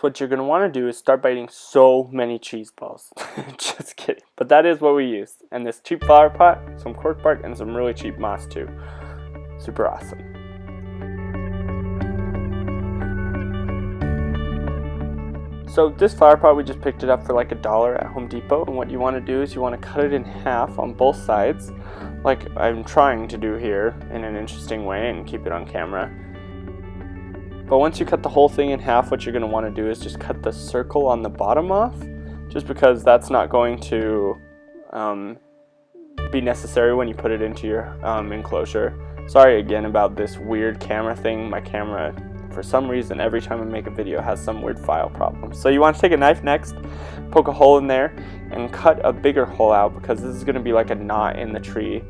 what you're going to want to do is start by eating so many cheese balls. Just kidding. But that is what we used. And this cheap flower pot, some cork bark, and some really cheap moss too. Super awesome. So this flower pot, we just picked it up for like $1 at Home Depot. And what you want to do is you want to cut it in half on both sides, like I'm trying to do here in an interesting way and keep it on camera. But once you cut the whole thing in half, what you're going to want to do is just cut the circle on the bottom off, just because that's not going to be necessary when you put it into your enclosure. Sorry again about this weird camera thing. My camera, for some reason, every time I make a video has some weird file problem. So you want to take a knife next, poke a hole in there, and cut a bigger hole out, because this is going to be like a knot in the tree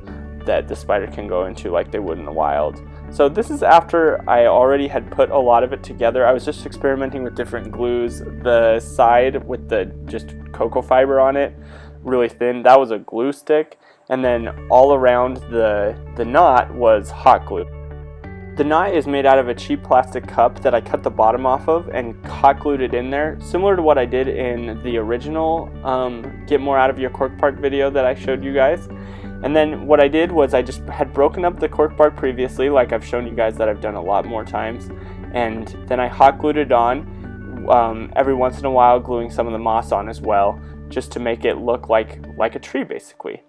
that the spider can go into like they would in the wild. So this is after I already had put a lot of it together. I was just experimenting with different glues. The side with the just cocoa fiber on it, really thin, that was a glue stick. And then all around the knot was hot glue. The knot is made out of a cheap plastic cup that I cut the bottom off of and hot glued it in there, similar to what I did in the original Get More Out of Your Cork Bark video that I showed you guys. And then what I did was I just had broken up the cork bark previously, like I've shown you guys that I've done a lot more times, and then I hot glued it on, every once in a while gluing some of the moss on as well, just to make it look like a tree basically.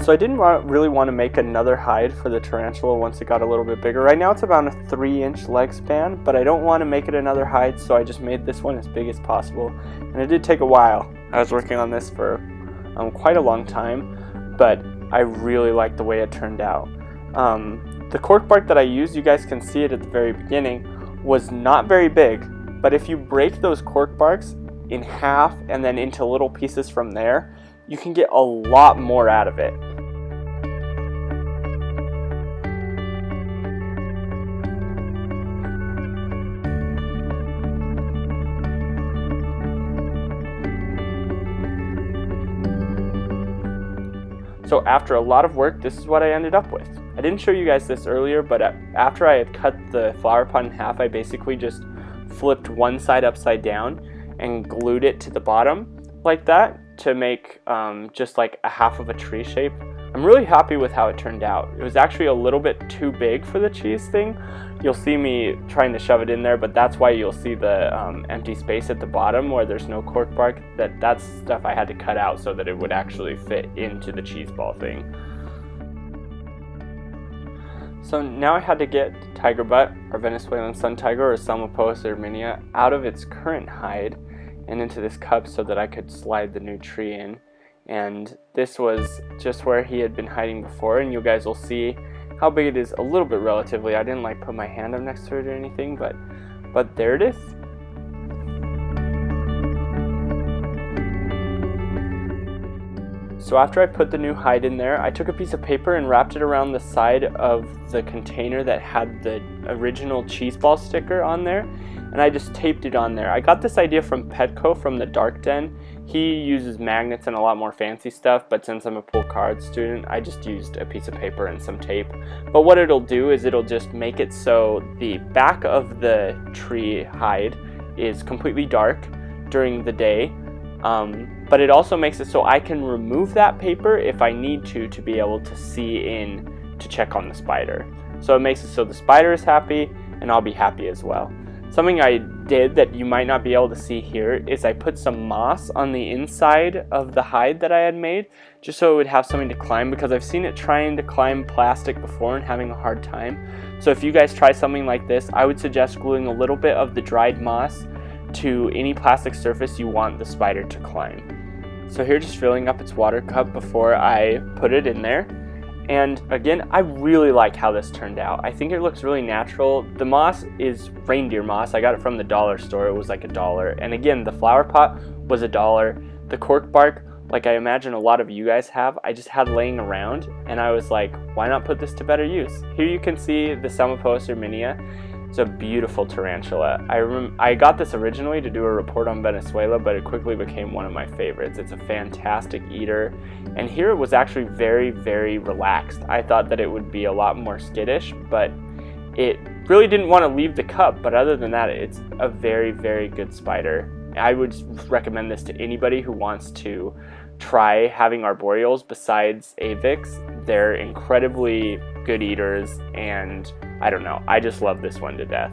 So I didn't really want to make another hide for the tarantula once it got a little bit bigger. Right now it's about a 3-inch leg span, but I don't want to make it another hide, so I just made this one as big as possible. And it did take a while. I was working on this for quite a long time, but I really like the way it turned out. The cork bark that I used, you guys can see it at the very beginning, was not very big, but if you break those cork barks in half and then into little pieces from there, you can get a lot more out of it. So after a lot of work, this is what I ended up with. I didn't show you guys this earlier, but after I had cut the flower pot in half, I basically just flipped one side upside down and glued it to the bottom like that to make just like a half of a tree shape. I'm really happy with how it turned out. It was actually a little bit too big for the cheese thing. You'll see me trying to shove it in there, but that's why you'll see the empty space at the bottom where there's no cork bark. That's stuff I had to cut out so that it would actually fit into the cheese ball thing. So now I had to get tiger butt, or Venezuelan sun tiger, or Salmopoeis Irminia, out of its current hide and into this cup so that I could slide the new tree in. And this was just where he had been hiding before, and you guys will see how big it is a little bit relatively. I didn't like put my hand up next to it or anything, but there it is. So after I put the new hide in there, I took a piece of paper and wrapped it around the side of the container that had the original cheese ball sticker on there, and I just taped it on there. I got this idea from Petco from the Dark Den. He uses magnets and a lot more fancy stuff, but since I'm a pull card student, I just used a piece of paper and some tape. But what it'll do is it'll just make it so the back of the tree hide is completely dark during the day, but it also makes it so I can remove that paper if I need to be able to see in to check on the spider. So it makes it so the spider is happy and I'll be happy as well. Something I did that you might not be able to see here is I put some moss on the inside of the hide that I had made, just so it would have something to climb, because I've seen it trying to climb plastic before and having a hard time. So if you guys try something like this, I would suggest gluing a little bit of the dried moss to any plastic surface you want the spider to climb. So here, just filling up its water cup before I put it in there. And again, I really like how this turned out. I think it looks really natural. The moss is reindeer moss. I got it from the dollar store. It was like $1. And again, the flower pot was $1. The cork bark, like I imagine a lot of you guys have, I just had laying around, and I was like, why not put this to better use? Here you can see the Selmapost Irminia. It's a beautiful tarantula. I got this originally to do a report on Venezuela, but it quickly became one of my favorites. It's a fantastic eater, and here it was actually very, very relaxed. I thought that it would be a lot more skittish, but it really didn't want to leave the cup. But other than that, it's a very, very good spider. I would recommend this to anybody who wants to try having arboreals besides Avix. They're incredibly good eaters, and I don't know, I just love this one to death.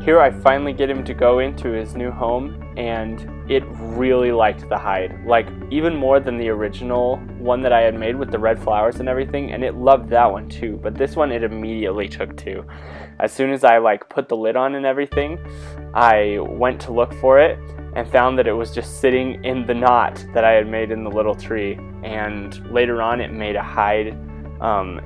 Here I finally get him to go into his new home, and it really liked the hide, like even more than the original one that I had made with the red flowers and everything, and it loved that one too, but this one it immediately took to. As soon as I put the lid on and everything, I went to look for it and found that it was just sitting in the knot that I had made in the little tree, and later on it made a hide.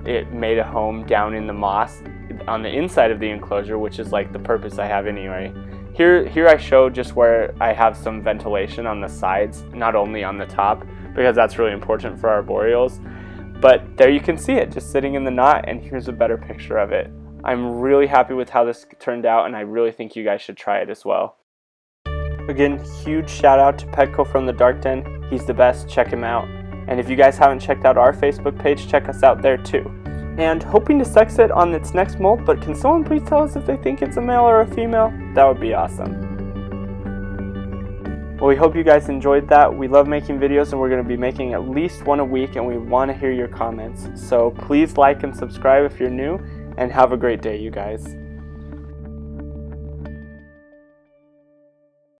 It made a home down in the moss on the inside of the enclosure, which is like the purpose I have anyway. Here I show just where I have some ventilation on the sides, not only on the top, because that's really important for arboreals. But there you can see it, just sitting in the knot, and here's a better picture of it. I'm really happy with how this turned out, and I really think you guys should try it as well. Again, huge shout out to Petco from the Dark Den. He's the best, check him out. And if you guys haven't checked out our Facebook page, check us out there too. And hoping to sex it on its next molt, but can someone please tell us if they think it's a male or a female? That would be awesome. Well, we hope you guys enjoyed that. We love making videos, and we're going to be making at least one a week, and we want to hear your comments. So please like and subscribe if you're new, and have a great day, you guys.